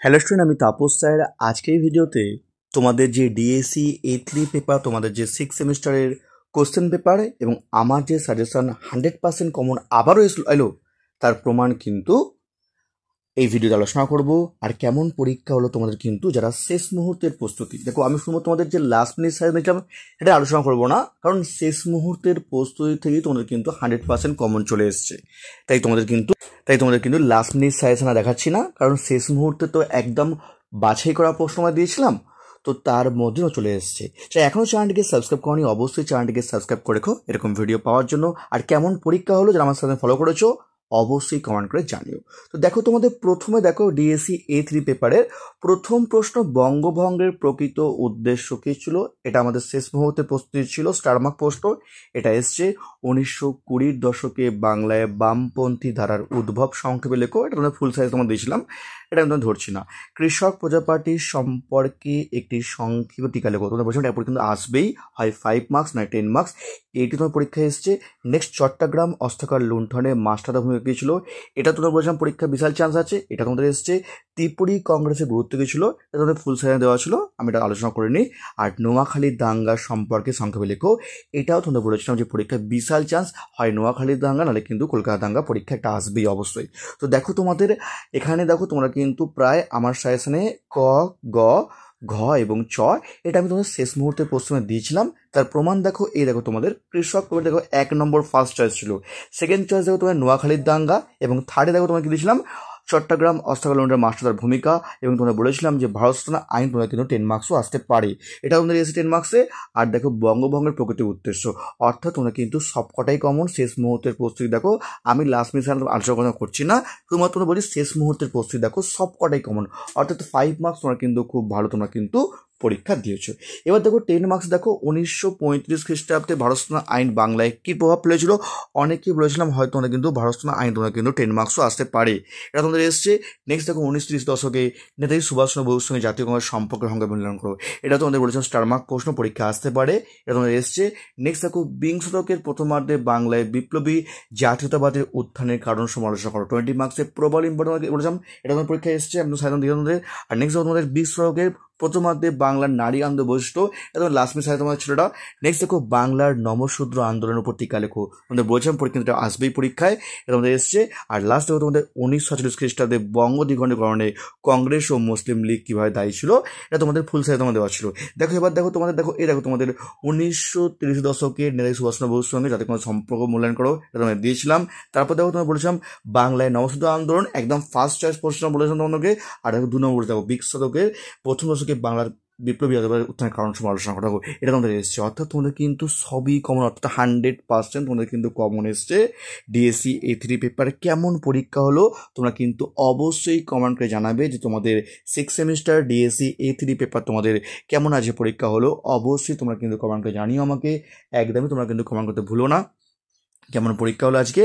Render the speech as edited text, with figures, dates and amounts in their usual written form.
Hello student, আমি Tapas sir. আজকের ভিডিওতে তোমাদের যে ডিএসসি A3 পেপার, তোমাদের যে 6 সেমিস্টারের কোশ্চেন পেপার এবং আমার যে সাজেশন 100% কমন আবারও এলো তার প্রমাণ কিন্তু এই ভিডিওতে আলোচনা করব। আর কেমন পরীক্ষা হলো তোমাদের কিন্তু যারা শেষ মুহূর্তের প্রস্তুতি, দেখো আমি শুধু তোমাদের যে লাস্ট মিনিট সাজেশন দিয়েছিলাম এটা আলোচনা করবো না, কারণ শেষ মুহূর্তের প্রস্তুতি থেকেই তোমাদের কিন্তু 100% কমন চলে এসছে। তাই তোমাদের কিন্তু লাস্ট মিনিট সাজেশন দেখাচ্ছি না, কারণ শেষ মুহূর্তে তো একদম বাছাই করা প্রশ্ন আমরা দিয়েছিলাম, তো তার মধ্যেও চলে এসছে। তাই এখনও চ্যানেলটিকে সাবস্ক্রাইব করনি, অবশ্যই চ্যানেলটিকে সাবস্ক্রাইব করে রেখো এরকম ভিডিও পাওয়ার জন্য। আর কেমন পরীক্ষা হলো যারা আমার সাথে ফলো করেছো অবশ্যই কমেন্ট করে জানিও। তো দেখো তোমাদের প্রথমে দেখো ডিএসসি A3 পেপারের প্রথম প্রশ্ন, বঙ্গভঙ্গের প্রকৃত উদ্দেশ্য কী ছিল। এটা আমাদের শেষ মুহূর্তে প্রস্তুতি ছিল, স্টারমার্ক প্রশ্ন। এটা এসছে 1920 দশকে বাংলায় বামপন্থী ধারার উদ্ভব, সংক্ষেপে লেখো। এটা তোমাদের ফুল সাইজ তোমাদের দিয়েছিলাম, এটা আমি তোমাদের ধরছি না। কৃষক প্রজাপার্টি সম্পর্কে একটি সংক্ষিপ্ত টিকা লেখো। তোমরা বলছো এটা কিন্তু আসবেই, হয় 5 মার্কস নয় 10 মার্কস। এইটি তোমার পরীক্ষায় এসছে। নেক্সট, চট্টগ্রাম অস্ত্রাগার লুণ্ঠনে মাস্টারদা ভূমিকা কী ছিল, এটা তোমরা বলছিলাম পরীক্ষা বিশাল চান্স আছে, এটা তোমাদের এসছে। ত্রিপুরী কংগ্রেসের গুরুত্ব কী ছিল, এটা তোমাদের ফুল সাইজ দেওয়া ছিল, আমি এটা আলোচনা করিনি। আর নোয়াখালী দাঙ্গা সম্পর্কে সংক্ষেপে লেখো, এটাও তোমাদের বলেছিলাম যে পরীক্ষা বিশাল চান্স, হয় নোয়াখালী দাঙ্গা নাহলে কিন্তু কলকাতা দাঙ্গা, পরীক্ষা একটা আসবেই অবশ্যই। তো দেখো তোমাদের এখানে দেখো তোমরা কিন্তু প্রায় আমার সাজেশনে ক, গ, ঘ এবং চ, এটা আমি তোমাদের শেষ মুহূর্তে প্রশ্নে দিয়েছিলাম। তার প্রমাণ দেখো, এই দেখো তোমাদের কৃষক দেখো 1 নম্বর ফার্স্ট চয়েস ছিল। সেকেন্ড চয়েস দেখো তোমার নোয়াখালীর দাঙ্গা, এবং থার্ডে দেখো তোমার কি দিয়েছিলাম চট্টগ্রাম অস্ত্রাগার লুণ্ঠনের মাস্টারদার ভূমিকা। এবং তোমরা বলেছিলাম যে ভারত সূচনা আইন তোমরা কিন্তু 10 মার্কসও আসতে পারে, এটা তোমাদের এসে 10 মার্কসে। আর দেখো বঙ্গভঙ্গের প্রকৃত উদ্দেশ্য, অর্থাৎ তোমরা কিন্তু সবকটাই কমন। শেষ মুহূর্তের প্রস্তুতি দেখো, আমি লাস্ট মিনিট আলোচনা করছি না, শুধুমাত্র তোমরা বলি শেষ মুহূর্তের প্রস্তুতি দেখো, সবকটাই কমন। অর্থাৎ 5 মার্কস তোমরা কিন্তু খুব ভালো তোমরা কিন্তু পরীক্ষা দিয়েছো। এবার দেখো 10 মার্কস দেখো, 1935 খ্রিস্টাব্দে ভারত সূচনা আইন বাংলায় কী প্রভাব ফেলেছিল। অনেকেই বলেছিলাম হয়তো তোমরা কিন্তু ভারত সূচনা আইন তোমরা কিন্তু 10 মার্কসও আসতে পারে, এটা তোমাদের এসছে। নেক্সট দেখো 1930 দশকে নেতাজি সুভাষচন্দ্র বসুর সঙ্গে জাতীয় কংগ্রেস সম্পর্কের সংজ্ঞা মূল্যায়ন করো, এটা তোমাদের বলেছিলাম স্টার মার্ক প্রশ্ন, পরীক্ষা আসতে পারে, এটা তোমাদের এসছে। নেক্সট দেখো বিংশ শতকের প্রথমার্ধে বাংলায় বিপ্লবী জাতীয়তাবাদের উত্থানের কারণ সমালোচনা করো, 20 মার্কসে প্রবল ইম্পর্টেন্ট বলেছিলাম, এটা তোমাদের পরীক্ষা এসছে, একদম সাধারণ দিকে তোমাদের। আর নেক্সট দেখো তোমাদের 20 শতকের প্রথমার্ধে বাংলার নারী আন্দোলন বৈশিষ্ট্য, এটা লাস্ট মিনিট সাথে তোমাদের ছিল এটা। নেক্সট দেখো বাংলার নমশূদ্র আন্দোলনের উপর টিকা লেখো, তোমাদের বলছিলাম পরীক্ষা আসবেই পরীক্ষায়, এটা তোমাদের এসছে। আর লাস্ট দেখো তোমাদের 1947 খ্রিস্টাব্দে বঙ্গ দ্বিখণ্ডীকরণে কংগ্রেস ও মুসলিম লীগ কীভাবে দায়ী ছিল, এটা তোমাদের ফুল সাইজ তোমাদের দেওয়া ছিল। দেখো এবার দেখো তোমাদের দেখো, এই দেখো তোমাদের 1930 দশকে নেতাজি সুভাষচন্দ্র বসুর সঙ্গে জাতীয় কংগ্রেস সম্পর্ক মূল্যায়ন করো, এটা তোমাদের দিয়েছিলাম। তারপর দেখো তোমার বলেছিলাম বাংলায় নমশূদ্র আন্দোলন, একদম ফার্স্ট চয়েস প্রশ্ন বলেছিলাম তোমাদেরকে। আর দেখো 2 নম্বর দেখো 20 শতকের প্রথম দশকে বাংলার বিপ্লবী উত্থানের কারণ সময় আলোচনা করা, এটা তোমাদের এসছে। অর্থাৎ তোমাদের কিন্তু সবই কমন, অর্থাৎ 100% তোমাদের কিন্তু কমন এসছে ডিএসসি A3 পেপারে। কেমন পরীক্ষা হলো তোমরা কিন্তু অবশ্যই কমেন্ট করে জানাবে যে তোমাদের 6 সেমিস্টার ডিএসসি A3 পেপার তোমাদের কেমন আছে পরীক্ষা হলো, অবশ্যই তোমরা কিন্তু কমেন্ট করে জানিও আমাকে, একদমই তোমরা কিন্তু কমেন্ট করতে ভুলো না কেমন পরীক্ষা হলো আজকে।